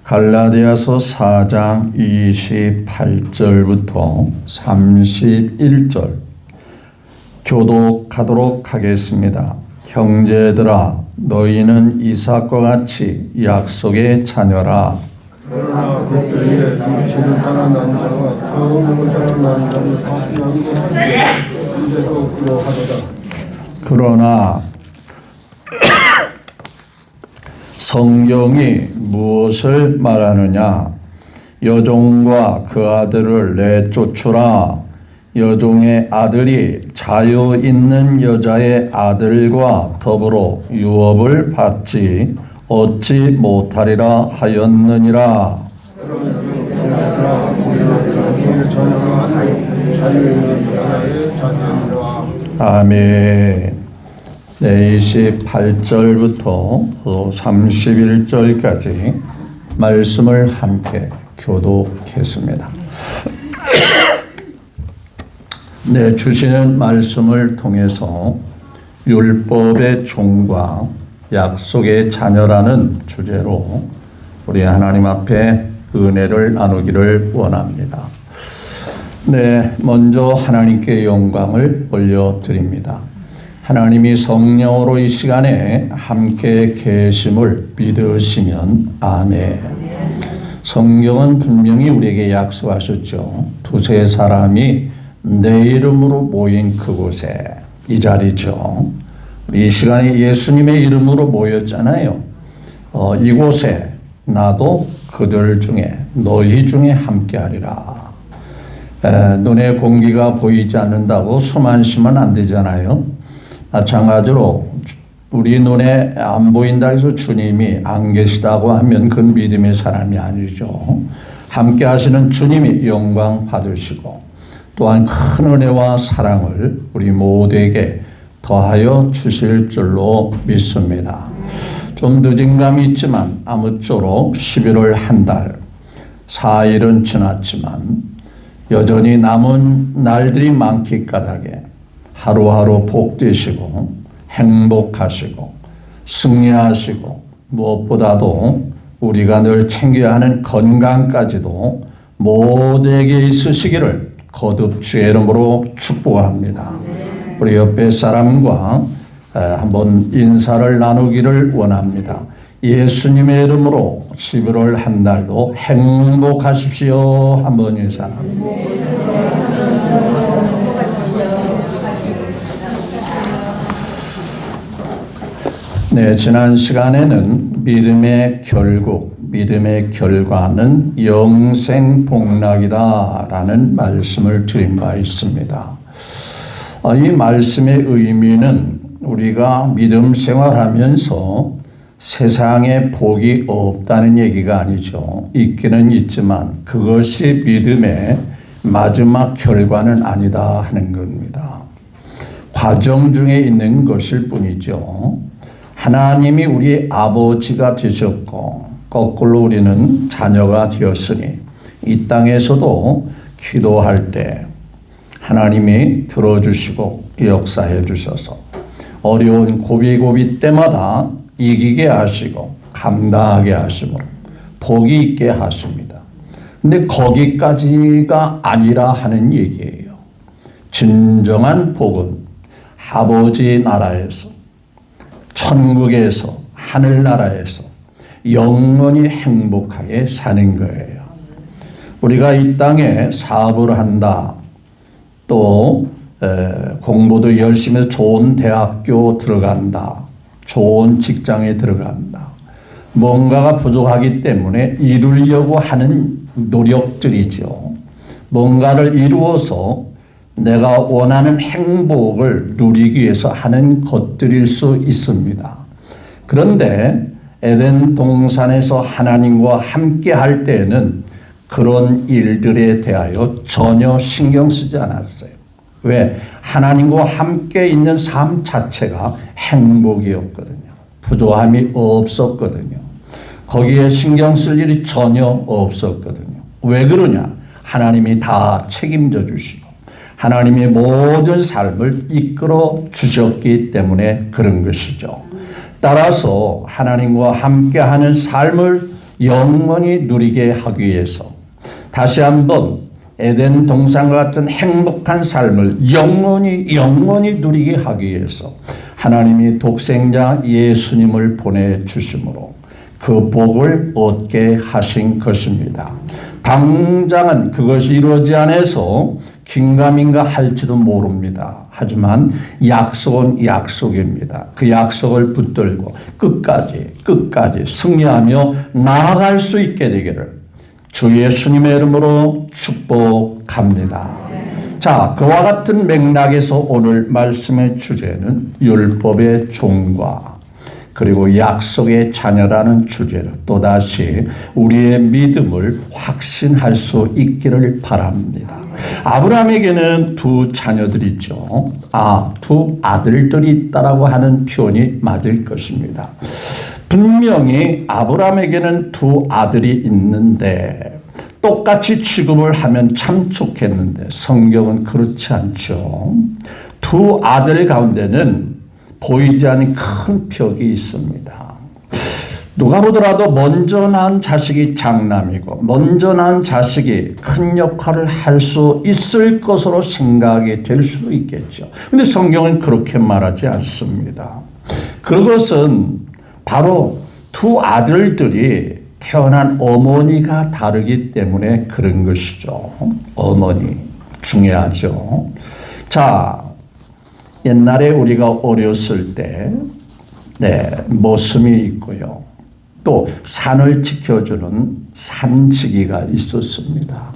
갈라디아서 4장 28절부터 31절 교독하도록 하겠습니다. 형제들아, 너희는 이삭과 같이 약속의 자녀라. 그러나 그때에 당신을 따라 난 자와 성령을 따라 난 자를 다시 연구하되 이제도 그러하도다. 그러나 성경이 무엇을 말하느냐? 여종과 그 아들을 내쫓으라. 여종의 아들이 자유 있는 여자의 아들과 더불어 유업을 받지 얻지 못하리라 하였느니라. 아멘. 네, 28절부터 31절까지 말씀을 함께 교독했습니다. 네, 주시는 말씀을 통해서 율법의 종과 약속의 자녀라는 주제로 우리 하나님 앞에 은혜를 나누기를 원합니다. 네, 먼저 하나님께 영광을 올려드립니다. 하나님이 성령으로 이 시간에 함께 계심을 믿으시면 아멘. 성경은 분명히 우리에게 약속하셨죠. 두세 사람이 내 이름으로 모인 그곳에, 이 자리죠. 이 시간에 예수님의 이름으로 모였잖아요. 이곳에 나도 그들 중에 너희 중에 함께하리라. 눈에 공기가 보이지 않는다고 숨 쉬면 안 되잖아요. 마찬가지로 우리 눈에 안 보인다 해서 주님이 안 계시다고 하면 그건 믿음의 사람이 아니죠. 함께 하시는 주님이 영광 받으시고 또한 큰 은혜와 사랑을 우리 모두에게 더하여 주실 줄로 믿습니다. 좀 늦은 감이 있지만 아무쪼록 11월 한 달 4일은 지났지만 여전히 남은 날들이 많기 까닭에 하루하루 복되시고 행복하시고 승리하시고 무엇보다도 우리가 늘 챙겨야 하는 건강까지도 모두에게 있으시기를 거듭 주의 이름으로 축복합니다. 우리 옆에 사람과 한번 인사를 나누기를 원합니다. 예수님의 이름으로 11월 한 달도 행복하십시오. 한번 인사합니다. 네, 지난 시간에는 믿음의 결국, 믿음의 결과는 영생복락이다라는 말씀을 드린 바 있습니다. 이 말씀의 의미는 우리가 믿음 생활하면서 세상에 복이 없다는 얘기가 아니죠. 있기는 있지만 그것이 믿음의 마지막 결과는 아니다 하는 겁니다. 과정 중에 있는 것일 뿐이죠. 하나님이 우리 아버지가 되셨고 거꾸로 우리는 자녀가 되었으니 이 땅에서도 기도할 때 하나님이 들어주시고 역사해 주셔서 어려운 고비고비 때마다 이기게 하시고 감당하게 하시고 복이 있게 하십니다. 근데 거기까지가 아니라 하는 얘기예요. 진정한 복은 아버지 나라에서 천국에서 하늘나라에서 영원히 행복하게 사는 거예요. 우리가 이 땅에 사업을 한다. 또 공부도 열심히 해서 좋은 대학교 들어간다. 좋은 직장에 들어간다. 뭔가가 부족하기 때문에 이루려고 하는 노력들이죠. 뭔가를 이루어서 내가 원하는 행복을 누리기 위해서 하는 것들일 수 있습니다. 그런데 에덴 동산에서 하나님과 함께 할 때에는 그런 일들에 대하여 전혀 신경 쓰지 않았어요. 왜? 하나님과 함께 있는 삶 자체가 행복이었거든요. 부조함이 없었거든요. 거기에 신경 쓸 일이 전혀 없었거든요. 왜 그러냐? 하나님이 다 책임져 주시고 하나님이 모든 삶을 이끌어 주셨기 때문에 그런 것이죠. 따라서 하나님과 함께하는 삶을 영원히 누리게 하기 위해서 다시 한번 에덴 동산과 같은 행복한 삶을 영원히 누리게 하기 위해서 하나님이 독생자 예수님을 보내주심으로 그 복을 얻게 하신 것입니다. 당장은 그것이 이루어지지 않아서 긴가민가 할지도 모릅니다. 하지만 약속은 약속입니다. 그 약속을 붙들고 끝까지 승리하며 나아갈 수 있게 되기를 주 예수님의 이름으로 축복합니다. 자, 그와 같은 맥락에서 오늘 말씀의 주제는 율법의 종과 그리고 약속의 자녀라는 주제로 또다시 우리의 믿음을 확신할 수 있기를 바랍니다. 아브라함에게는 두 자녀들이 있죠. 두 아들들이 있다라고 하는 표현이 맞을 것입니다. 분명히 아브라함에게는 두 아들이 있는데 똑같이 취급을 하면 참 좋겠는데 성경은 그렇지 않죠. 두 아들 가운데는 보이지 않는 큰 벽이 있습니다. 누가 보더라도 먼저 낳은 자식이 장남이고 먼저 낳은 자식이 큰 역할을 할 수 있을 것으로 생각이 될 수도 있겠죠. 그런데 성경은 그렇게 말하지 않습니다. 그것은 바로 두 아들들이 태어난 어머니가 다르기 때문에 그런 것이죠. 어머니 중요하죠. 자, 옛날에 우리가 어렸을 때 모습이 있고요. 또 산을 지켜주는 산지기가 있었습니다.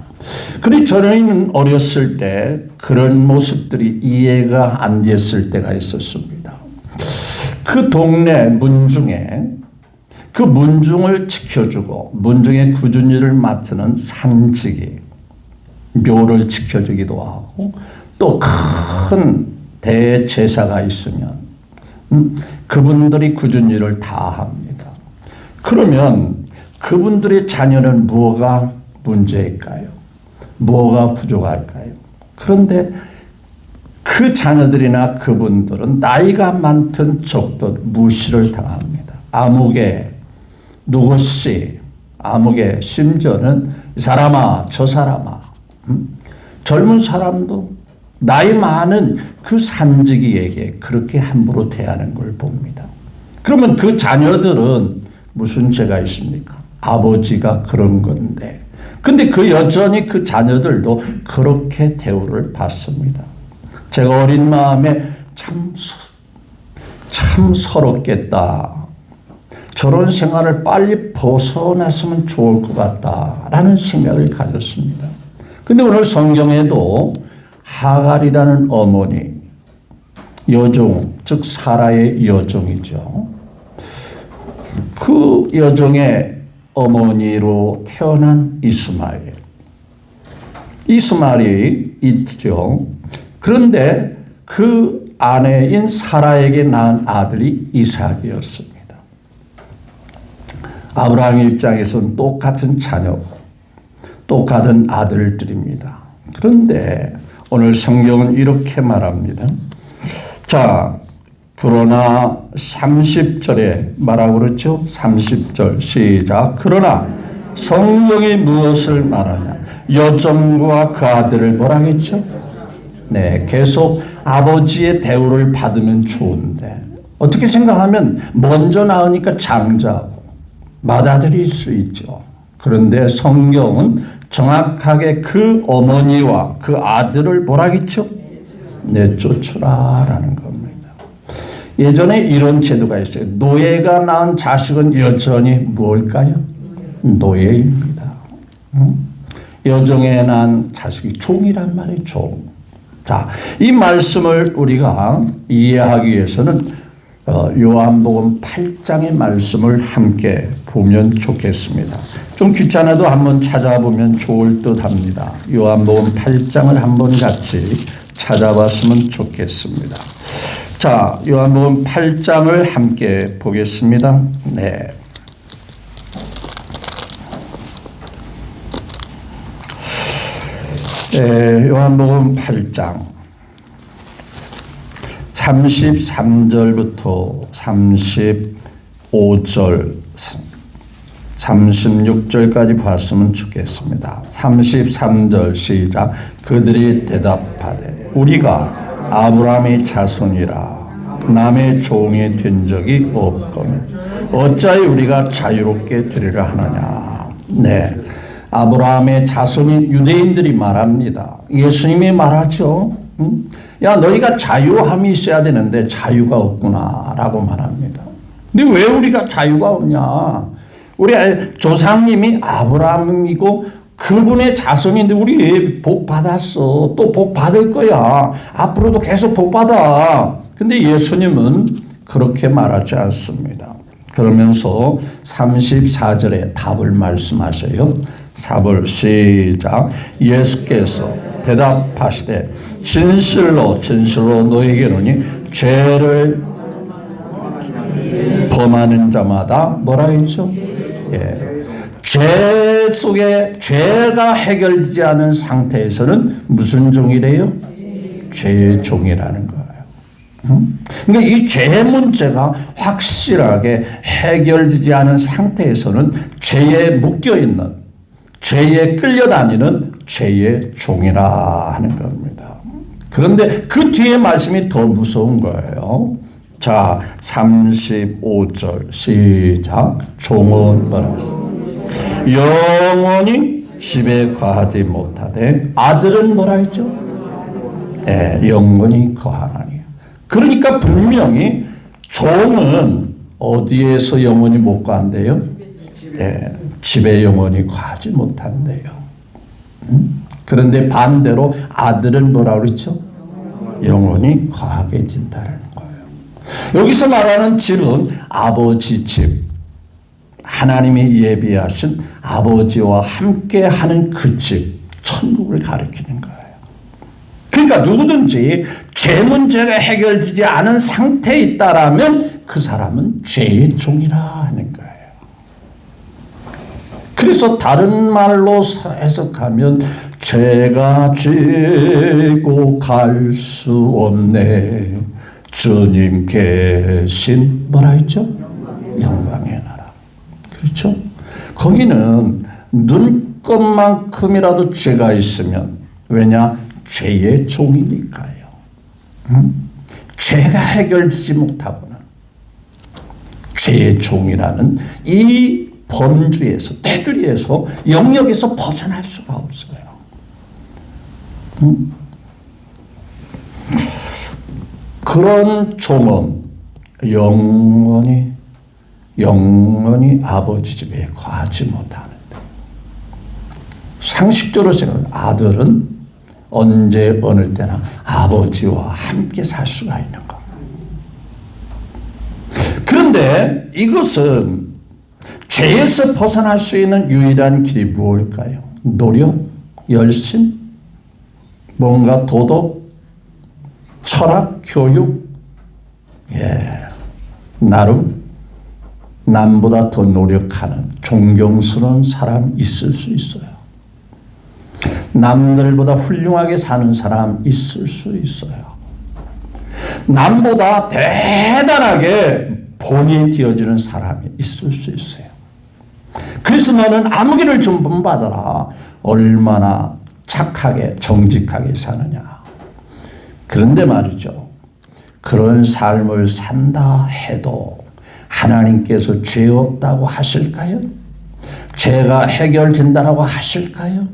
그리고 저는 어렸을 때 그런 모습들이 이해가 안 됐을 때가 있었습니다. 그 동네 문중에 그 문중을 지켜주고 문중의 굳은 일을 맡는 산지기, 묘를 지켜주기도 하고 또 큰 대제사가 있으면 그분들이 굳은 일을 다 합니다. 그러면 그분들의 자녀는 뭐가 문제일까요? 뭐가 부족할까요? 그런데 그 자녀들이나 그분들은 나이가 많든 적든 무시를 당합니다. 아무개, 누구씨, 아무개, 심지어는 이 사람아, 저 사람아. 젊은 사람도 나이 많은 그 산지기에게 그렇게 함부로 대하는 걸 봅니다. 그러면 그 자녀들은 무슨 죄가 있습니까? 아버지가 그런 건데. 근데 그 여전히 그 자녀들도 그렇게 대우를 받습니다. 제가 어린 마음에 참 서럽겠다. 저런 생활을 빨리 벗어났으면 좋을 것 같다라는 생각을 가졌습니다. 근데 오늘 성경에도 하갈이라는 어머니, 여종, 즉 사라의 여종이죠. 그 여종의 어머니로 태어난 이스마엘이 있죠. 그런데 그 아내인 사라에게 낳은 아들이 이삭이었습니다. 아브라함의 입장에서는 똑같은 자녀고 똑같은 아들들입니다. 그런데 오늘 성경은 이렇게 말합니다. 자, 그러나 30절에 말하고 그렇죠? 30절 시작. 그러나 성경이 무엇을 말하냐? 여종과 그 아들을 뭐라 했죠? 계속 아버지의 대우를 받으면 좋은데 어떻게 생각하면 먼저 낳으니까 장자고 맏아들일 수 있죠. 그런데 성경은 정확하게 그 어머니와 그 아들을 뭐라 했죠? 내쫓으라라는 겁니다. 예전에 이런 제도가 있어요. 노예가 낳은 자식은 여전히 뭘까요? 노예입니다. 여종에 낳은 자식이 종이란 말이에요. 종. 자, 이 말씀을 우리가 이해하기 위해서는 요한복음 8장의 말씀을 함께 보면 좋겠습니다. 좀 귀찮아도 한번 찾아보면 좋을 듯 합니다. 요한복음 8장을 한번 같이 찾아봤으면 좋겠습니다. 자, 요한복음 8장을 함께 보겠습니다. 요한복음 8장 33절부터 35절 36절까지 봤으면 좋겠습니다. 33절 시작. 그들이 대답하되 우리가 아브라함의 자손이라 남의 종이 된 적이 없거늘 어찌하여 우리가 자유롭게 되리라 하느냐. 네, 아브라함의 자손인 유대인들이 말합니다. 예수님이 말하죠. 야, 너희가 자유함이 있어야 되는데 자유가 없구나 라고 말합니다. 근데 왜 우리가 자유가 없냐. 우리 조상님이 아브라함이고 그분의 자손인데 우리 복 받았어. 또 복 받을 거야. 앞으로도 계속 복 받아. 근데 예수님은 그렇게 말하지 않습니다. 그러면서 34절에 답을 말씀하세요. 4절 시작. 예수께서 대답하시되 진실로 너에게 이르노니 죄를 범하는 자마다 뭐라 했죠? 예. 죄 속에 죄가 해결되지 않은 상태에서는 무슨 종이래요? 죄의 종이라는 거예요. 그러니까 이 죄 문제가 확실하게 해결되지 않은 상태에서는 죄에 묶여있는, 죄에 끌려다니는 죄의 종이라 하는 겁니다. 그런데 그 뒤에 말씀이 더 무서운 거예요. 자, 35절 시작. 종은 뭐라 영원히 집에 거하지 못하되 아들은 뭐라 했죠? 영원히 거하나니. 그러니까 분명히 종은 어디에서 영원히 못 거한대요? 집에 영원히 거하지 못한대요. 그런데 반대로 아들은 뭐라 그랬죠? 영원히 거하게 된다는 거예요. 여기서 말하는 집은 아버지 집, 하나님이 예비하신 아버지와 함께 하는 그 집, 천국을 가리키는 거예요. 그러니까 누구든지 죄 문제가 해결되지 않은 상태에 있다라면 그 사람은 죄의 종이라 하는 거예요. 그래서 다른 말로 해석하면 죄가 지고 갈 수 없네 주님 계신 뭐라 했죠? 영광의 나라. 그렇죠? 거기는 눈곱만큼이라도 죄가 있으면 왜냐? 죄의 종이니까요. 죄가 해결되지 못하거나 죄의 종이라는 이 범주에서, 테두리에서, 영역에서 벗어날 수가 없어요. 그런 종은 영원히 아버지 집에 거하지 못하는데, 상식적으로 생각하면 아들은 언제 어느 때나 아버지와 함께 살 수가 있는 겁니다. 그런데 이것은 죄에서 벗어날 수 있는 유일한 길이 무엇일까요? 노력, 열심, 뭔가 도덕, 철학, 교육, 나름 남보다 더 노력하는 존경스러운 사람 있을 수 있어요. 남들보다 훌륭하게 사는 사람 있을 수 있어요. 남보다 대단하게 본이 되어지는 사람이 있을 수 있어요. 그래서 너는 아무 길을 좀 본받아라. 얼마나 착하게 정직하게 사느냐. 그런데 말이죠. 그런 삶을 산다 해도 하나님께서 죄 없다고 하실까요? 죄가 해결된다고 하실까요?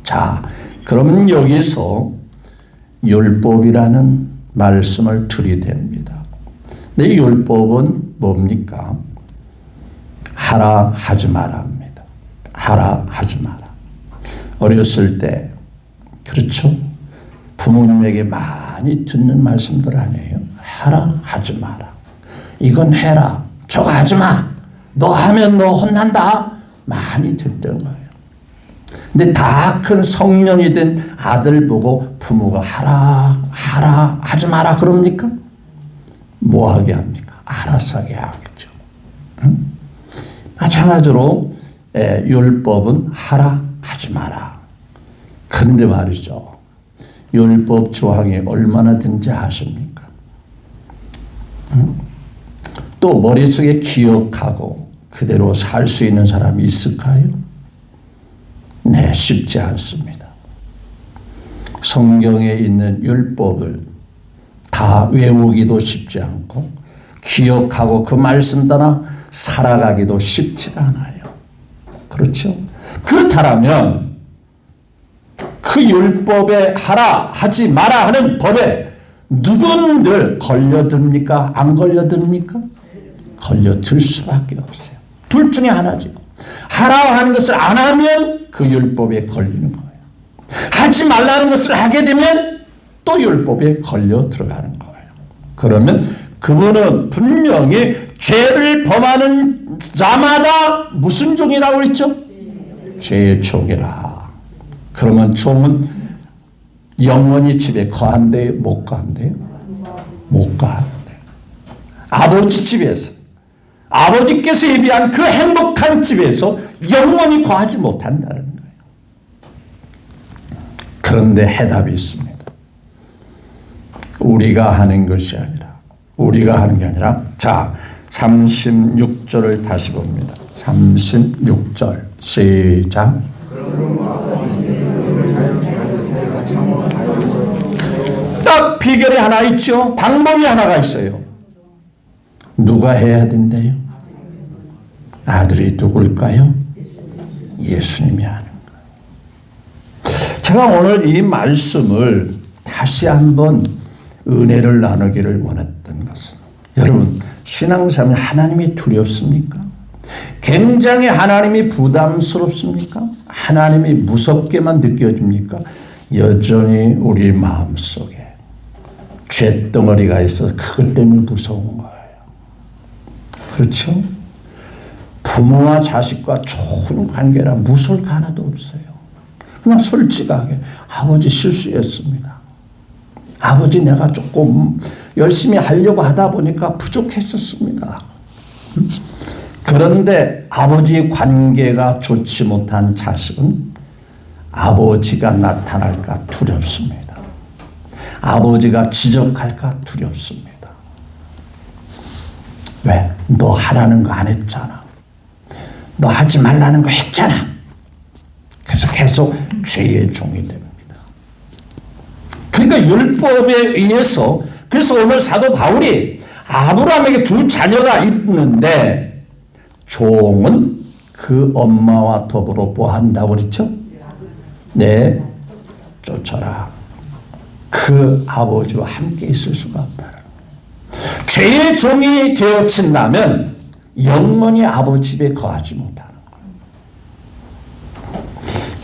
자, 그러면 여기서 율법이라는 말씀을 들이댑니다. 내 율법은 뭡니까? 하라 하지 마라입니다. 하라 하지 마라. 어렸을 때 그렇죠? 부모님에게 많이 듣는 말씀들 아니에요? 하라 하지 마라. 이건 해라. 저거 하지 마. 너 하면 너 혼난다. 많이 듣던 거예요. 근데 다 큰 성년이 된 아들 보고 부모가 하라 하지 마라 그럽니까? 뭐 하게 합니까? 알아서 하게 하겠죠. 응? 마찬가지로 율법은 하라 하지 마라. 그런데 말이죠. 율법 조항이 얼마나 된지 아십니까? 응? 또 머릿속에 기억하고 그대로 살 수 있는 사람이 있을까요? 네, 쉽지 않습니다. 성경에 있는 율법을 다 외우기도 쉽지 않고 기억하고 그 말씀 따라 살아가기도 쉽지 않아요. 그렇죠? 그렇다면 그 율법에 하라 하지 마라 하는 법에 누군들 걸려듭니까? 안 걸려듭니까? 걸려들 수밖에 없어요. 둘 중에 하나죠. 하라 하는 것을 안 하면 그 율법에 걸리는 거예요. 하지 말라는 것을 하게 되면 또 율법에 걸려 들어가는 거예요. 그러면 그분은 분명히 죄를 범하는 자마다 무슨 종이라고 그랬죠? 죄의 종이라. 그러면 종은 영원히 집에 거한대요? 못 거한대요? 못 거한대요. 아버지 집에서 아버지께서 예비한 그 행복한 집에서 영원히 거하지 못한다는 거예요. 그런데 해답이 있습니다. 우리가 하는 것이 아니라 자 36절을 다시 봅니다. 36절 시작. 딱 비결이 하나 있죠. 방법이 하나가 있어요. 누가 해야 된대요? 아들이 누굴까요? 예수님이 하는 거예요. 제가 오늘 이 말씀을 다시 한번 은혜를 나누기를 원했던 것은, 여러분 신앙생활 하나님이 두렵습니까? 굉장히 하나님이 부담스럽습니까? 하나님이 무섭게만 느껴집니까? 여전히 우리 마음속에 죄덩어리가 있어서 그것 때문에 무서운 거예요. 그렇죠? 부모와 자식과 좋은 관계라 무서울 거 하나도 없어요. 그냥 솔직하게 아버지 실수했습니다. 아버지 내가 조금 열심히 하려고 하다 보니까 부족했었습니다. 그런데 아버지의 관계가 좋지 못한 자식은 아버지가 나타날까 두렵습니다. 아버지가 지적할까 두렵습니다. 왜? 너 하라는 거 안 했잖아. 너 하지 말라는 거 했잖아. 그래서 계속 죄의 종이 됩니다. 그러니까 율법에 의해서, 그래서 오늘 사도 바울이 아브라함에게 두 자녀가 있는데 종은 그 엄마와 더불어 뭐 한다고 그랬죠? 네, 쫓아라. 그 아버지와 함께 있을 수가 없다. 죄의 종이 되어친다면 영원히 아버지 집에 거하지 못하는 거예요.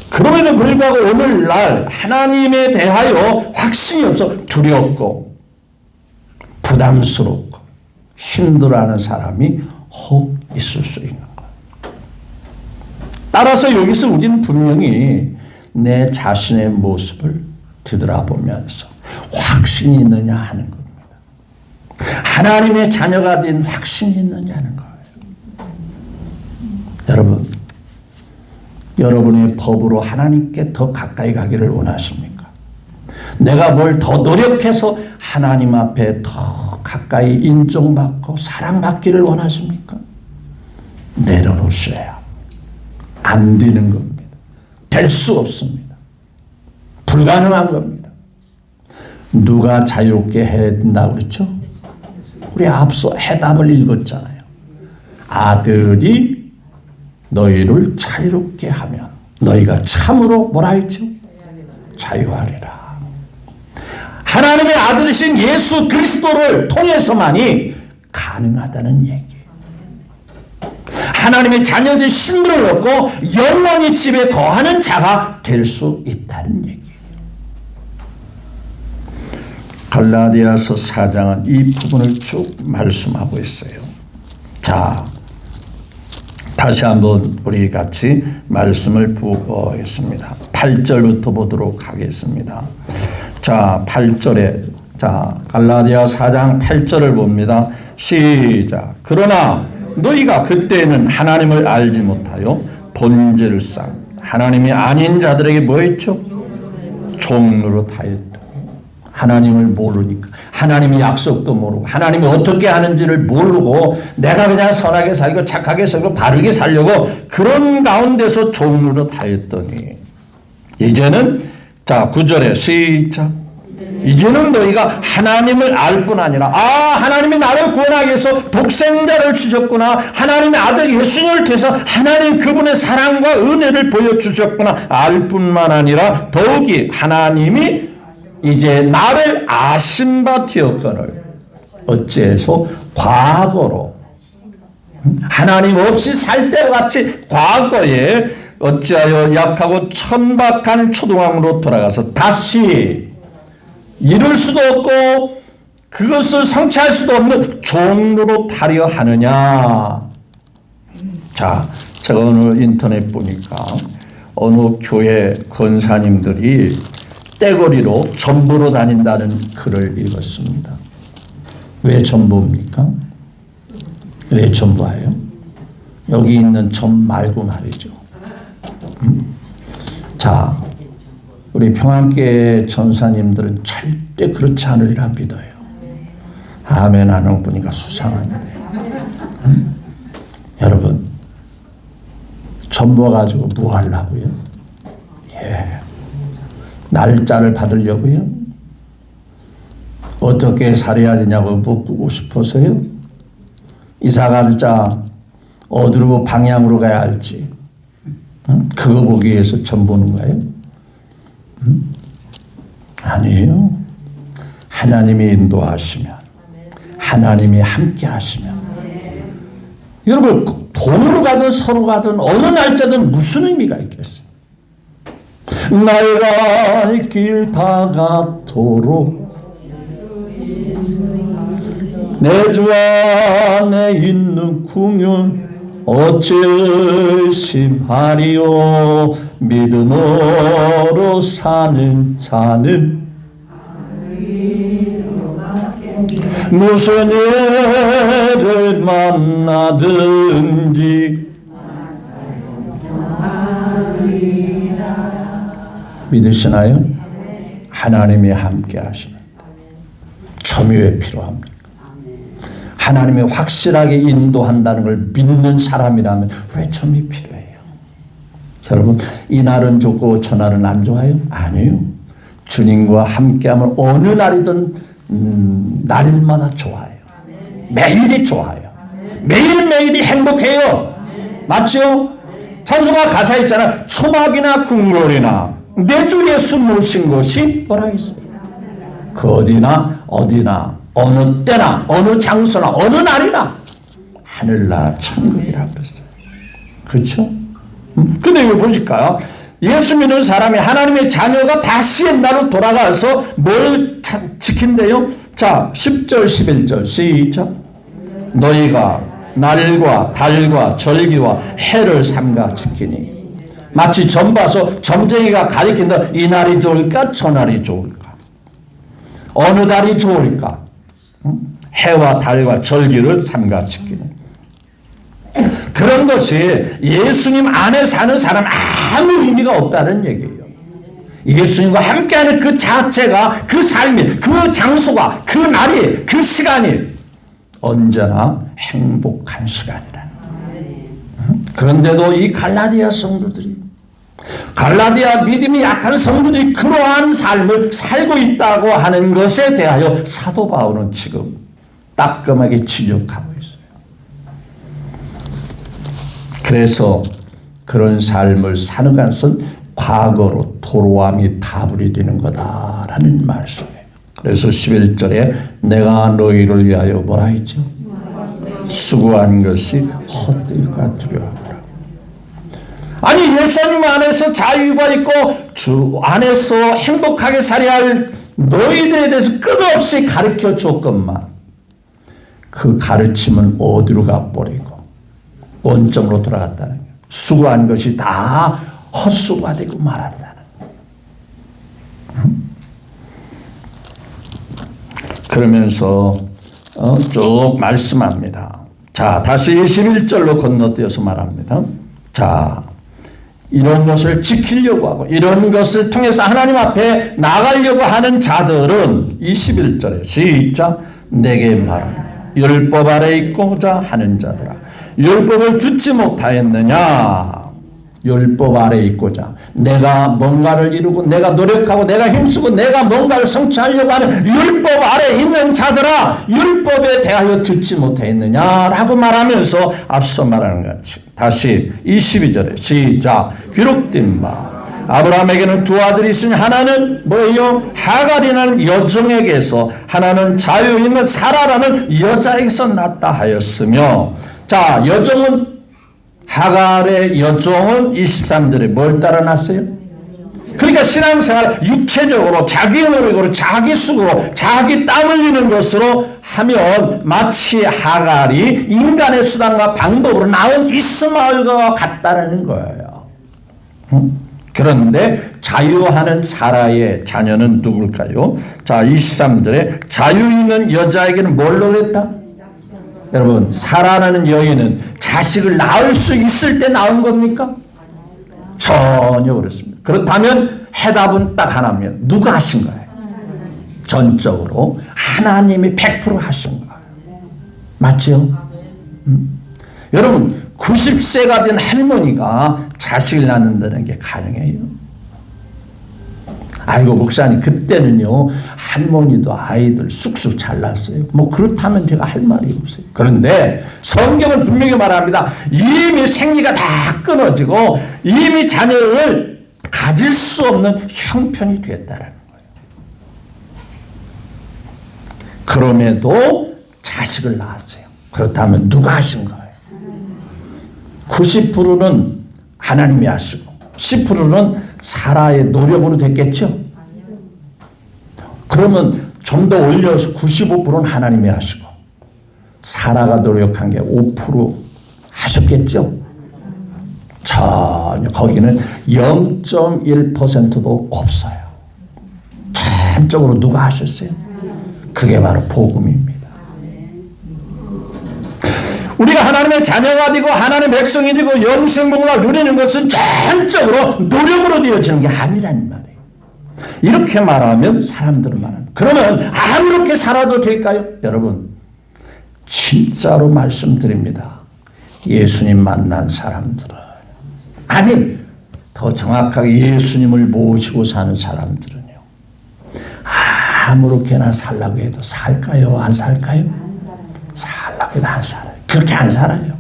그럼에도 불구하고 오늘날 하나님에 대하여 확신이 없어 두렵고 부담스럽고 힘들어하는 사람이 혹 있을 수 있는 거예요. 따라서 여기서 우리는 분명히 내 자신의 모습을 뒤돌아보면서 확신이 있느냐 하는 겁니다. 하나님의 자녀가 된 확신이 있느냐는 거예요. 여러분, 여러분의 법으로 하나님께 더 가까이 가기를 원하십니까? 내가 뭘 더 노력해서 하나님 앞에 더 가까이 인정받고 사랑받기를 원하십니까? 내려놓으셔야 안 되는 겁니다. 될 수 없습니다. 불가능한 겁니다. 누가 자유롭게 해야 된다고 그랬죠? 우리 앞서 해답을 읽었잖아요. 아들이 너희를 자유롭게 하면 너희가 참으로 뭐라 했죠? 자유하리라. 하나님의 아들이신 예수 그리스도를 통해서만이 가능하다는 얘기예요. 하나님의 자녀들 신분을 얻고 영원히 집에 거하는 자가 될 수 있다는 얘기예요. 갈라디아서 4장은 이 부분을 쭉 말씀하고 있어요. 자, 다시 한번 우리 같이 말씀을 보겠습니다. 8절부터 보도록 하겠습니다. 자, 8절에, 자, 갈라디아 4장 8절을 봅니다. 시작. 그러나 너희가 그때는 하나님을 알지 못하여 본질상 하나님이 아닌 자들에게 뭐 했죠? 종로로 다했다. 하나님을 모르니까, 하나님의 약속도 모르고, 하나님이 어떻게 하는지를 모르고, 내가 그냥 선하게 살고, 착하게 살고, 바르게 살려고 그런 가운데서 종로로 다녔더니, 이제는, 자, 9절에 시작. 이제는 너희가 하나님을 알 뿐 아니라, 하나님이 나를 구원하기 위해서 독생자를 주셨구나, 하나님의 아들 예수님을 통해서 하나님 그분의 사랑과 은혜를 보여주셨구나 알 뿐만 아니라 더욱이 하나님이 이제 나를 아신 바 되었거늘 어째서 과거로, 하나님 없이 살 때와 같이 과거에 어찌하여 약하고 천박한 초등학으로 돌아가서 다시 이룰 수도 없고 그것을 성취할 수도 없는 종로로 타려 하느냐. 자, 제가 오늘 인터넷 보니까 어느 교회 권사님들이 떼거리로 전보로 다닌다는 글을 읽었습니다. 왜 전보입니까? 왜 전보예요? 여기 있는 전 말고 말이죠. 자, 우리 평안교회 전사님들은 절대 그렇지 않으리라 믿어요. 아멘 하는 분이가 수상한데. 여러분, 전보 가지고 뭐 하려고요? 날짜를 받으려고요? 어떻게 살아야 되냐고 묻고 싶어서요? 이사갈 자 어디로 방향으로 가야 할지 그거 보기 위해서 전보는가요? 아니에요. 하나님이 인도하시면, 하나님이 함께 하시면, 여러분 돈으로 가든 서로 가든 어느 날짜든 무슨 의미가 있겠어요? 나의 갈 길 다가도록 내 주 안에 있는 궁은 어찌 의심하리요. 믿음으로 사는 자는 무슨 일을 만나든지 믿으시나요? 하나님이 함께 하시는 점유에 필요합니다. 하나님이 확실하게 인도한다는 걸 믿는 사람이라면 왜 점이 필요해요? 여러분, 이 날은 좋고 저 날은 안 좋아요? 아니에요. 주님과 함께하면 어느 날이든 날마다 좋아요. 매일이 좋아요. 매일매일이 행복해요. 맞죠? 찬송가 가사에 있잖아. 초막이나 궁궐이나 내 주 예수 모신 것이 뭐라 했어요? 그 어디나 어느 때나 어느 장소나 어느 날이나 하늘나라 천국이라 그랬어요. 그렇죠? 근데 이거 보실까요? 예수 믿는 사람이 하나님의 자녀가 다시 옛날로 돌아가서 뭘 지킨대요? 자, 10절 11절 시작. 너희가 날과 달과 절기와 해를 삼가 지키니 마치 점 봐서 점쟁이가 가리킨다. 이 날이 좋을까 저 날이 좋을까, 어느 달이 좋을까, 해와 달과 절기를 삼가 지키는 그런 것이 예수님 안에 사는 사람 아무 의미가 없다는 얘기예요. 예수님과 함께하는 그 자체가, 그 삶이, 그 장소가, 그 날이, 그 시간이 언제나 행복한 시간이라는 거예요. 그런데도 이 갈라디아 성도들이, 갈라디아 믿음이 약한 성도들이 그러한 삶을 살고 있다고 하는 것에 대하여 사도 바울은 지금 따끔하게 지적하고 있어요. 그래서 그런 삶을 사는 것은 과거로 토로함이 다불이 되는 거다라는 말씀이에요. 그래서 11절에 내가 너희를 위하여 뭐라 했죠? 수고한 것이 헛될까 두려워하라. 아니, 예수님 안에서 자유가 있고 주 안에서 행복하게 살아야 할 너희들에 대해서 끝없이 가르쳐 줬건만 그 가르침은 어디로 가버리고 원점으로 돌아갔다는 거예요. 수고한 것이 다 헛수고가 되고 말한다는 거예요. 그러면서 쭉 말씀합니다. 자, 다시 21절로 건너뛰어서 말합니다. 자, 이런 것을 지키려고 하고 이런 것을 통해서 하나님 앞에 나가려고 하는 자들은 21절에 시작 내게 말하라 율법 아래 있고자 하는 자들아 율법을 듣지 못하였느냐. 율법 아래 있고자 내가 뭔가를 이루고 내가 노력하고 내가 힘쓰고 내가 뭔가를 성취하려고 하는 율법 아래 있는 자들아 율법에 대하여 듣지 못했느냐라고 말하면서 앞서 말하는 것 같이 다시 22절에 시작 기록된 바 아브라함에게는 두 아들이 있으니 하나는 뭐예요? 하갈이라는 여종에게서 하나는 자유 있는 사라라는 여자에게서 낳았다 하였으며 자 여종은 하갈의 여종은 23절에 뭘 따라 났어요? 그러니까 신앙생활 육체적으로 자기 노력으로 자기 수고로 자기 땀 흘리는 것으로 하면 마치 하갈이 인간의 수단과 방법으로 낳은 이스마엘과 같다라는 거예요. 그런데 자유하는 사라의 자녀는 누굴까요? 자 23절에 자유 있는 여자에게는 뭘로 그랬다? 여러분 사라라는 여인은 자식을 낳을 수 있을 때 낳은 겁니까? 전혀 그렇습니다. 그렇다면 해답은 딱 하나입니다. 누가 하신 거예요? 전적으로 하나님이 100% 하신 거예요. 맞죠? 여러분 90세가 된 할머니가 자식을 낳는다는 게 가능해요? 아이고 목사님 그때는요 할머니도 아이들 쑥쑥 잘 낳았어요. 뭐 그렇다면 제가 할 말이 없어요. 그런데 성경은 분명히 말합니다. 이미 생리가 다 끊어지고 이미 자녀를 가질 수 없는 형편이 됐다라는 거예요. 그럼에도 자식을 낳았어요. 그렇다면 누가 하신 거예요? 90%는 하나님이 하시고 10%는 사라의 노력으로 됐겠죠? 그러면 좀 더 올려서 95%는 하나님이 하시고 사라가 노력한 게 5% 하셨겠죠? 전혀 거기는 0.1%도 없어요. 전적으로 누가 하셨어요? 그게 바로 복음입니다. 우리가 하나님의 자녀가 되고 하나님의 백성이 되고 영생복을 누리는 것은 전적으로 노력으로 되어지는 게 아니라는 말이에요. 이렇게 말하면 사람들은 말합니다. 그러면 아무렇게 살아도 될까요? 여러분 진짜로 말씀드립니다. 예수님 만난 사람들은 아니 더 정확하게 예수님을 모시고 사는 사람들은요 아무렇게나 살라고 해도 살까요? 안 살까요? 살라고 해도 안 살아요. 그렇게 안 살아요.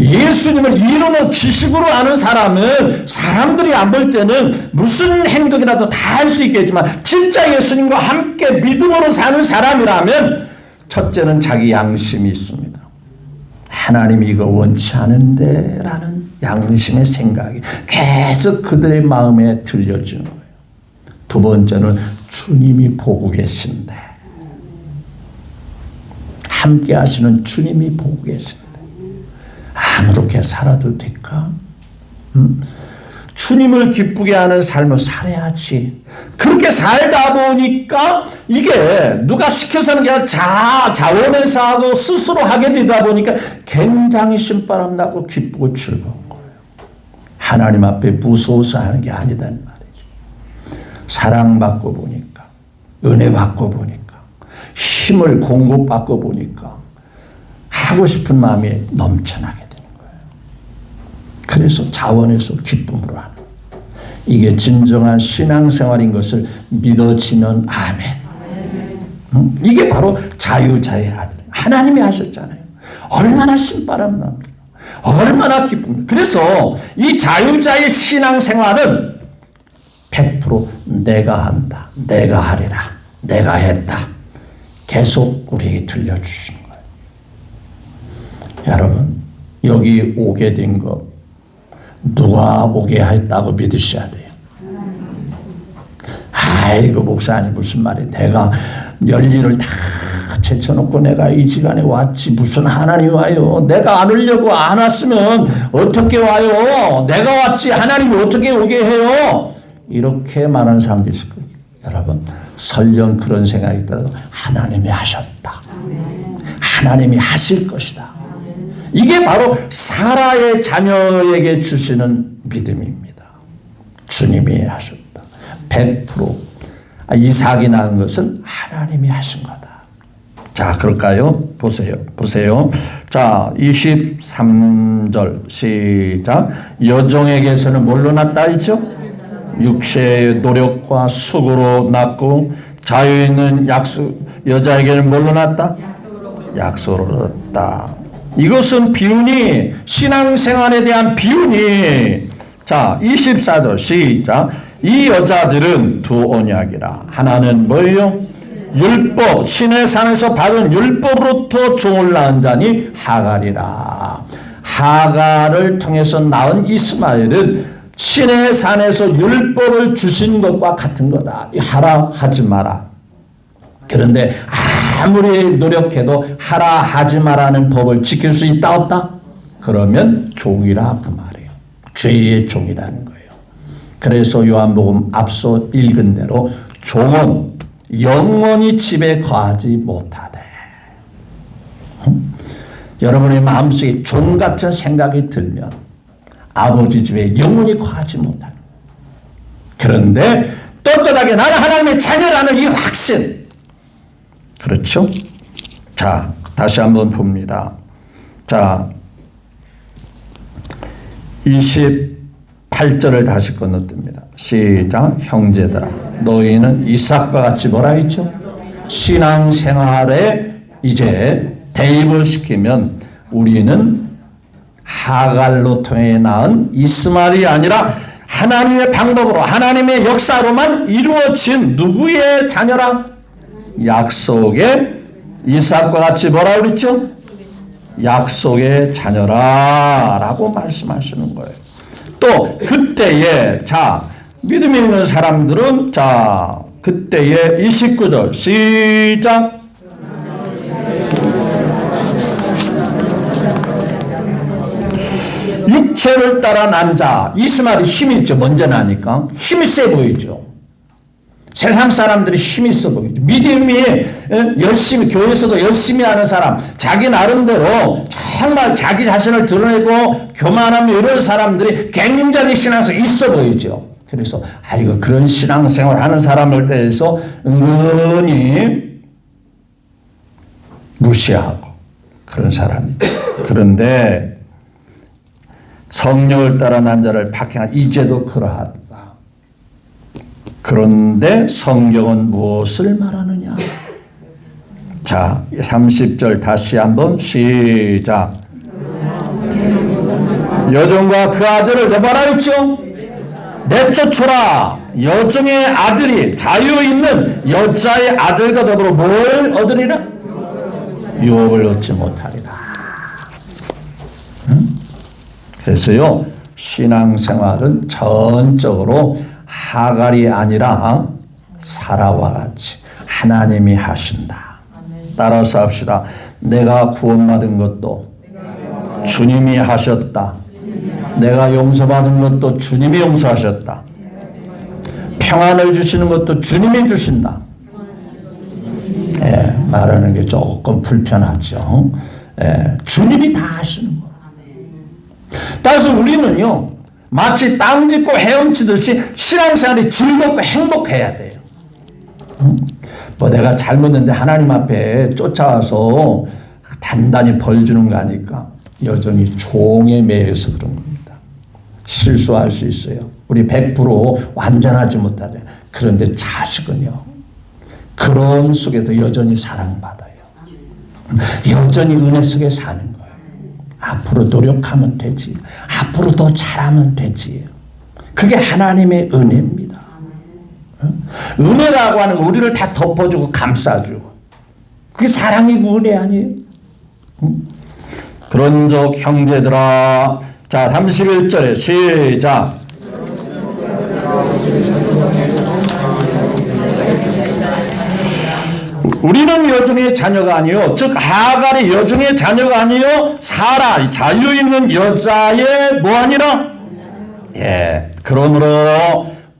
예수님을 이름으로 지식으로 아는 사람은 사람들이 안 볼 때는 무슨 행동이라도 다 할 수 있겠지만 진짜 예수님과 함께 믿음으로 사는 사람이라면 첫째는 자기 양심이 있습니다. 하나님이 이거 원치 않은데 라는 양심의 생각이 계속 그들의 마음에 들려지는 거예요. 두 번째는 주님이 보고 계신데 함께 하시는 주님이 보고 계신데 아무렇게 살아도 될까? 주님을 기쁘게 하는 삶을 살아야지. 그렇게 살다 보니까 이게 누가 시켜서 하는 게 아니라 자원해서 하고 스스로 하게 되다 보니까 굉장히 신바람 나고 기쁘고 즐거운 거예요. 하나님 앞에 무서워서 하는 게 아니다는 말이죠. 사랑받고 보니까 은혜 받고 보니까 힘을 공급받고 보니까 하고 싶은 마음이 넘쳐나게 되는 거예요. 그래서 자원해서 기쁨으로 하는 이게 진정한 신앙생활인 것을 믿어지면 아멘. 이게 바로 자유자의 아들. 하나님이 하셨잖아요. 얼마나 신바람 납니까? 얼마나 기쁩니까? 그래서 이 자유자의 신앙생활은 100% 내가 한다. 내가 하리라. 내가 했다. 계속 우리에게 들려주시는 거예요. 여러분 여기 오게 된 것 누가 오게 했다고 믿으셔야 돼요. 아이고 목사님 무슨 말이에요. 내가 열일을 다 제쳐놓고 내가 이 시간에 왔지 무슨 하나님 와요. 내가 안 오려고 안 왔으면 어떻게 와요. 내가 왔지 하나님이 어떻게 오게 해요. 이렇게 말하는 사람도 있을 거예요. 여러분 설령 그런 생각이 있더라도 하나님이 하셨다. 하나님이 하실 것이다. 이게 바로 사라의 자녀에게 주시는 믿음입니다. 주님이 하셨다. 100% 이삭이 낳은 것은 하나님이 하신 거다. 자, 그럴까요? 보세요. 자, 23절 시작. 여종에게서는 뭘로 낳다 했죠? 육체의 노력과 수고로 낳고 자유 있는 여자에게는 뭘로 낳다? 약속으로 낳다. 이것은 비유니, 신앙생활에 대한 비유니. 자, 24절 시작. 이 여자들은 두 언약이라. 하나는 뭐예요? 율법, 신의 산에서 받은 율법으로부터 종을 낳은 자니 하갈이라. 하갈을 통해서 낳은 이스마엘은 신의 산에서 율법을 주신 것과 같은 거다. 하라 하지 마라. 그런데 아무리 노력해도 하라 하지 마라는 법을 지킬 수 있다 없다? 그러면 종이라 그 말이에요. 죄의 종이라는 거예요. 그래서 요한복음 앞서 읽은 대로 종은 영원히 집에 거하지 못하되. 여러분의 마음속에 종 같은 생각이 들면 아버지 집에 영원히 거하지 못하는. 그런데 떳떳하게 나는 하나님의 자녀라는 이 확신. 그렇죠? 자, 다시 한번 봅니다. 자, 28절을 다시 건너뜁니다. 시작. 형제들아, 너희는 이삭과 같이 뭐라 했죠? 신앙생활에 이제 대입을 시키면 우리는 하갈로 통해 낳은 이스마엘이 아니라 하나님의 방법으로, 하나님의 역사로만 이루어진 누구의 자녀라? 약속의 이삭과 같이 뭐라 그랬죠? 약속의 자녀라 라고 말씀하시는 거예요. 또 그때에, 자, 믿음이 있는 사람들은, 자, 그때에 29절 시작. 육체를 따라 난 자. 이스마엘이 힘이 있죠. 먼저 나니까 힘이 세 보이죠. 세상 사람들이 힘이 있어 보이죠. 믿음이 열심히, 교회에서도 열심히 하는 사람, 자기 나름대로 정말 자기 자신을 드러내고 교만하며 이런 사람들이 굉장히 신앙생활 있어 보이죠. 그래서 아이고 그런 신앙생활 하는 사람을 대해서 은근히 무시하고 그런 사람이죠. 그런데 성령을 따라 난 자를 박해한 이제도 그러하다. 그런데 성경은 무엇을 말하느냐? 자, 30절 다시 한번 시작. 여종과 그 아들을 내버려 했죠? 내쫓으라. 여종의 아들이 자유 있는 여자의 아들과 더불어 뭘 얻으리라? 유업을 얻지 못하리라. 그래서요, 신앙생활은 전적으로 하갈이 아니라 사라와 같이 하나님이 하신다. 따라서 합시다. 내가 구원받은 것도 주님이 하셨다. 내가 용서받은 것도 주님이 용서하셨다. 평안을 주시는 것도 주님이 주신다. 예, 말하는 게 조금 불편하죠. 예, 주님이 다 하시는 거예요. 따라서 우리는요, 마치 땅 짚고 헤엄치듯이 신앙생활이 즐겁고 행복해야 돼요. 뭐 내가 잘못했는데 하나님 앞에 쫓아와서 단단히 벌 주는 거 아니까 여전히 종에 매여서 그런 겁니다. 실수할 수 있어요. 우리 100% 완전하지 못하죠. 그런데 자식은요, 그런 속에도 여전히 사랑받아요. 여전히 은혜 속에 사는 거예요. 앞으로 노력하면 되지. 앞으로 더 잘하면 되지. 그게 하나님의 은혜입니다. 은혜라고 하는 거 우리를 다 덮어주고 감싸주고. 그게 사랑이고 은혜 아니에요? 그런즉 형제들아. 자, 31절에 시작. 우리는 여종의 자녀가 아니요, 즉 하갈이 여종의 자녀가 아니요, 사라 자유 있는 여자의 뭐 아니라. 예, 그러므로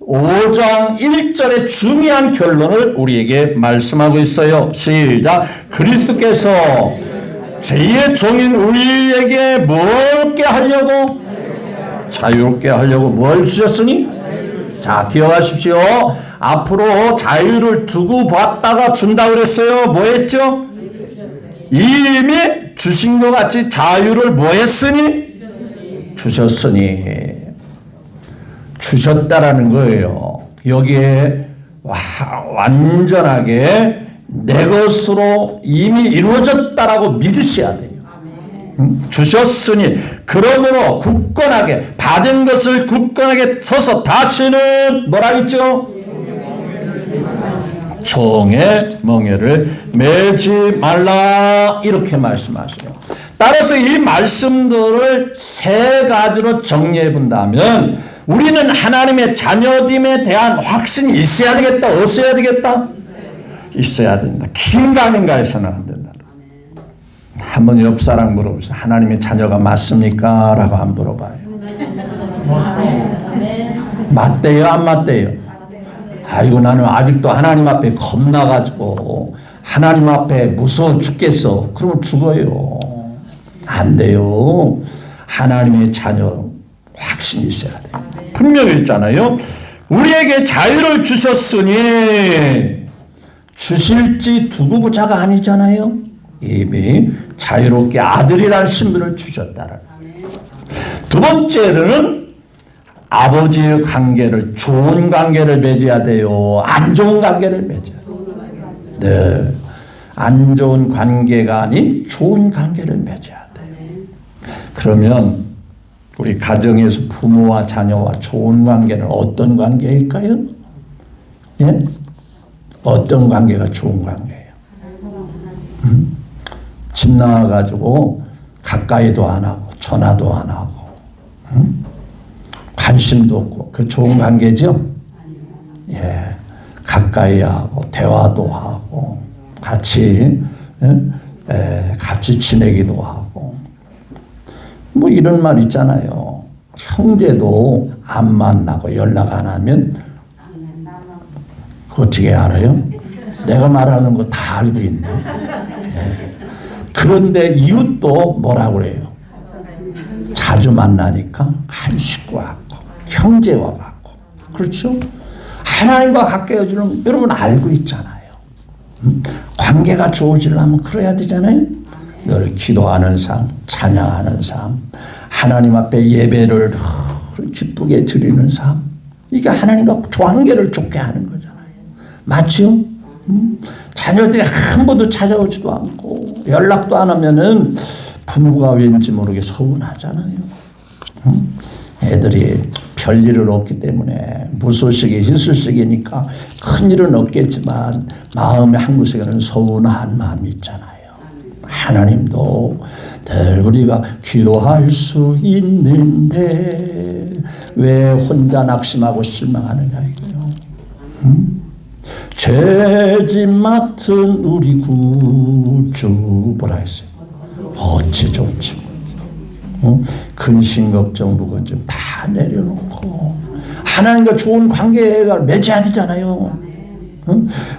5장 1절의 중요한 결론을 우리에게 말씀하고 있어요. 시작. 그리스도께서 죄의 종인 우리에게 뭘게 하려고? 자유롭게 하려고 뭘 주셨으니? 자, 기억하십시오. 앞으로 자유를 두고 받다가 준다 그랬어요. 뭐 했죠? 이미 주신 것 같이 자유를 뭐 했으니? 주셨으니. 주셨다라는 거예요. 여기에 완전하게 내 것으로 이미 이루어졌다라고 믿으셔야 돼요. 주셨으니 그러므로 굳건하게 받은 것을 굳건하게 서서 다시는 뭐라 했죠? 종의 멍에를 매지 말라 이렇게 말씀하세요. 따라서 이 말씀들을 세 가지로 정리해 본다면 우리는 하나님의 자녀됨에 대한 확신이 있어야 되겠다, 없어야 되겠다? 있어야 된다. 긴가민가 해서는 안 된다. 한번 옆 사람 물어보세요. 하나님의 자녀가 맞습니까? 라고 안 물어봐요. 맞대요? 안 맞대요? 아이고 나는 아직도 하나님 앞에 겁나가지고 하나님 앞에 무서워 죽겠어. 그러면 죽어요. 안 돼요. 하나님의 자녀 확신이 있어야 돼요. 분명히 있잖아요. 우리에게 자유를 주셨으니 주실지 두고 보자가 아니잖아요. 이미 자유롭게 아들이라는 신분을 주셨다는. 두 번째로는 아버지의 관계를 좋은 관계를 맺어야 돼요. 안 좋은 관계를 맺어야 돼요. 네, 안 좋은 관계가 아닌 좋은 관계를 맺어야 돼요. 그러면 우리 가정에서 부모와 자녀와 좋은 관계는 어떤 관계일까요? 예? 어떤 관계가 좋은 관계예요? 집 나와가지고 가까이도 안 하고 전화도 안 하고 관심도 없고 그 좋은 관계죠? 예, 가까이 하고 대화도 하고 같이 같이 지내기도 하고 뭐 이런 말 있잖아요. 형제도 안 만나고 연락 안 하면 어떻게 알아요? 내가 말하는 거 다 알고 있네. 예. 그런데 이웃도 뭐라고 그래요? 자주 만나니까 한 식구 같고 형제와 같고 그렇죠? 하나님과 가까워지는 여러분 알고 있잖아요. 관계가 좋아지려면 그래야 되잖아요. 늘 기도하는 삶, 찬양하는 삶, 하나님 앞에 예배를 기쁘게 드리는 삶, 이게 하나님과 관계를 좋게 하는 거잖아요. 맞죠? 자녀들이 한 번도 찾아오지도 않고 연락도 안 하면은 부모가 왠지 모르게 서운하잖아요. 애들이 별일은 없기 때문에 무소식이 희소식이니까 큰일은 없겠지만 마음의 한 구석에는 서운한 마음이 있잖아요. 하나님도 늘 우리가 기도할 수 있는데 왜 혼자 낙심하고 실망하느냐 이거요. 죄짐 맡은 우리 구주 뭐라 했어요? 어찌 좋지. 근심 걱정 무거운 다 내려놓고 하나님과 좋은 관계가 맺어야 되잖아요.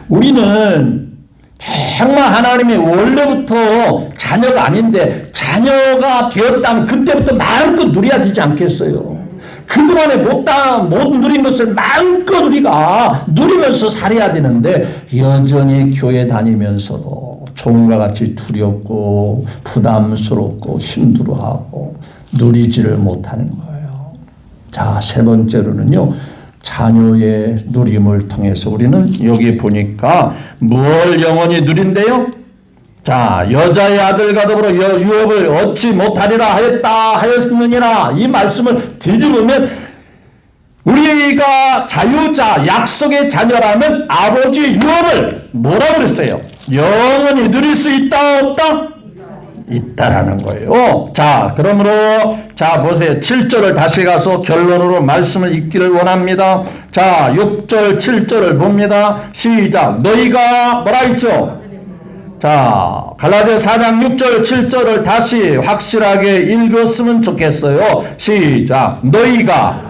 우리는 정말 하나님이 원래부터 자녀가 아닌데 자녀가 되었다면 그때부터 마음껏 누려야 되지 않겠어요? 그동안에 못 누린 것을 마음껏 우리가 누리면서 살아야 되는데 여전히 교회 다니면서도 종과 같이 두렵고 부담스럽고 힘들어하고 누리지를 못하는 거예요. 자, 세 번째로는요. 자녀의 누림을 통해서 우리는 여기 보니까 뭘 영원히 누린대요? 자, 여자의 아들과 더불어 유업을 얻지 못하리라 하였느니라. 이 말씀을 뒤집으면 우리가 자유자, 약속의 자녀라면 아버지 유업을 뭐라고 그랬어요? 영원히 누릴 수 있다, 없다? 있다라는 거예요. 자, 그러므로 자 보세요. 7절을 다시 가서 결론으로 말씀을 읽기를 원합니다. 자, 6절 7절을 봅니다. 시작. 너희가 뭐라 했죠? 자, 갈라디아 4장 6절 7절을 다시 확실하게 읽었으면 좋겠어요. 시작. 너희가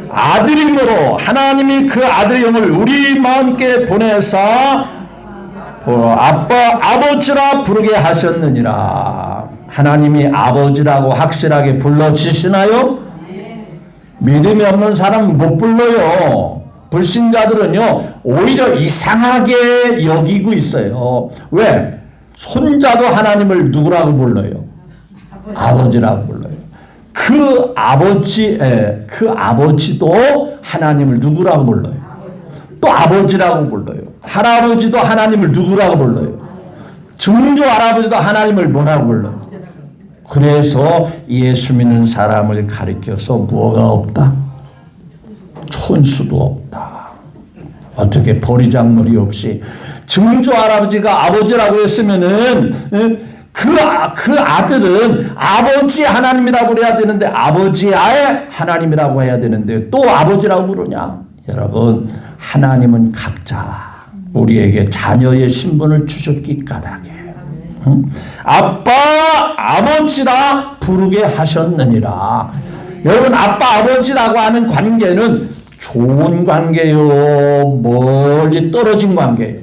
아들임으로 하나님이 그 아들의 영을 우리 마음께 보내사 아버지라 부르게 하셨느니라. 하나님이 아버지라고 확실하게 불러주시나요? 믿음이 없는 사람은 못 불러요. 불신자들은요, 오히려 이상하게 여기고 있어요. 왜? 손자도 하나님을 누구라고 불러요? 아버지라고 불러요. 그 아버지도 하나님을 누구라고 불러요? 또 아버지라고 불러요. 할아버지도 하나님을 누구라고 불러요? 증조 할아버지도 하나님을 뭐라고 불러요? 그래서 예수 믿는 사람을 가리켜서 뭐가 없다? 촌수도 없다. 어떻게 버리장머리 없이 증조 할아버지가 아버지라고 했으면은 그 아들은 아버지 하나님이라고 그래야 되는데 아버지의 하나님이라고 해야 되는데 또 아버지라고 부르냐? 여러분, 하나님은 각자 우리에게 자녀의 신분을 주셨기 까닭에 아빠 아버지라 부르게 하셨느니라. 여러분, 아빠 아버지라고 하는 관계는 좋은 관계요, 멀리 떨어진 관계예요.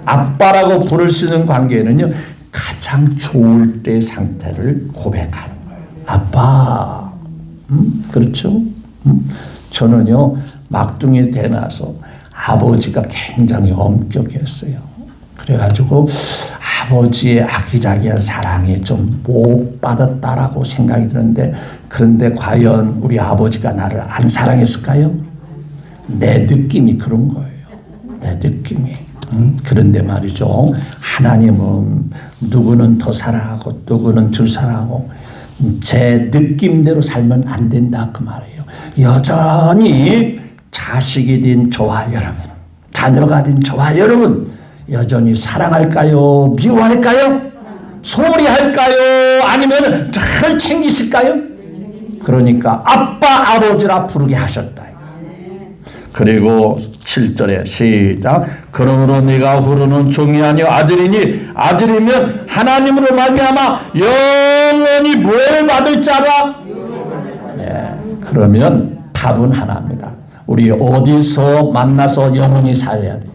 아빠라고 부를 수 있는 관계는요, 가장 좋을 때 상태를 고백하는 거예요. 아빠, 그렇죠? 저는요, 막둥이 되나서 아버지가 굉장히 엄격했어요. 그래가지고 아버지의 아기자기한 사랑에 좀 못 받았다라고 생각이 드는데, 그런데 과연 우리 아버지가 나를 안 사랑했을까요? 내 느낌이 그런 거예요. 내 느낌이. 그런데 말이죠, 하나님은 누구는 더 사랑하고 누구는 덜 사랑하고 제 느낌대로 살면 안 된다 그 말이에요. 여전히 자식이 된 저와 여러분, 자녀가 된 저와 여러분, 여전히 사랑할까요? 미워할까요? 소홀히 할까요? 아니면 늘 챙기실까요? 그러니까 아빠 아버지라 부르게 하셨다. 그리고 7절에 시작. 그러므로 네가 부르는 종이 아니요 아들이니 아들이면 하나님으로 말미암아 영원히 뭘 받을 자라? 네, 그러면 답은 하나입니다. 우리 어디서 만나서 영원히 살아야 돼요?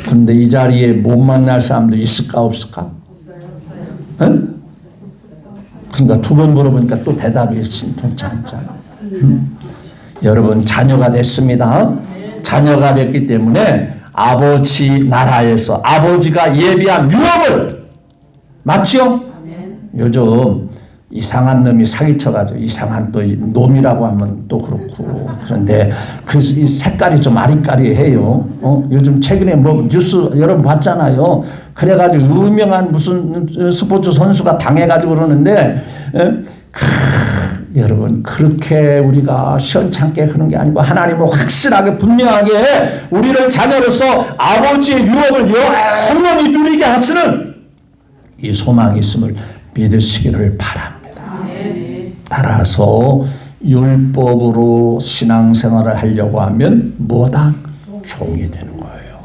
근데 이 자리에 못 만날 사람도 있을까 없을까? 응? 그러니까 두 번 물어보니까 또 대답이 신통치 않잖아. 여러분, 자녀가 됐습니다. 자녀가 됐기 때문에 아버지 나라에서 아버지가 예비한 유업을, 맞죠? 요즘 이상한 놈이 사기쳐가지고 이상한 또 놈이라고 하면 또 그렇고, 그런데 그 색깔이 좀 아리까리해요. 요즘 최근에 뭐 뉴스 여러분 봤잖아요. 그래가지고 유명한 무슨 스포츠 선수가 당해가지고 그러는데, 여러분, 그렇게 우리가 시원찮게 하는 게 아니고 하나님은 확실하게 분명하게 우리를 자녀로서 아버지의 유업을 영원히 누리게 하시는 이 소망이 있음을 믿으시기를 바랍니다. 따라서 율법으로 신앙생활을 하려고 하면 뭐다? 종이 되는 거예요.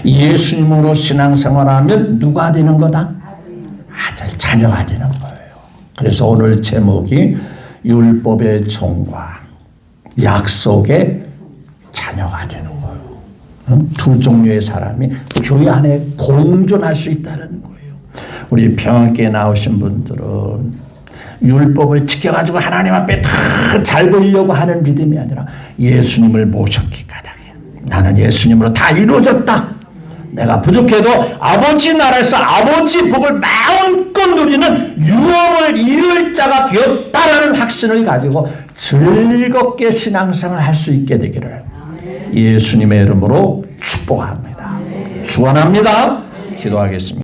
예수님으로 신앙생활하면 누가 되는 거다? 아들, 자녀가 되는 거예요. 그래서 오늘 제목이 율법의 종과 약속의 자녀가 되는 거예요. 두 종류의 사람이 교회 안에 공존할 수 있다는 거예요. 우리 평안교회 나오신 분들은 율법을 지켜가지고 하나님 앞에 다 잘 보이려고 하는 믿음이 아니라 예수님을 모셨기 까닭에 나는 예수님으로 다 이루어졌다. 내가 부족해도 아버지 나라에서 아버지 복을 마음껏 누리는 유업을 이룰 자가 되었다라는 확신을 가지고 즐겁게 신앙생활을 할 수 있게 되기를 예수님의 이름으로 축복합니다. 축원합니다. 기도하겠습니다.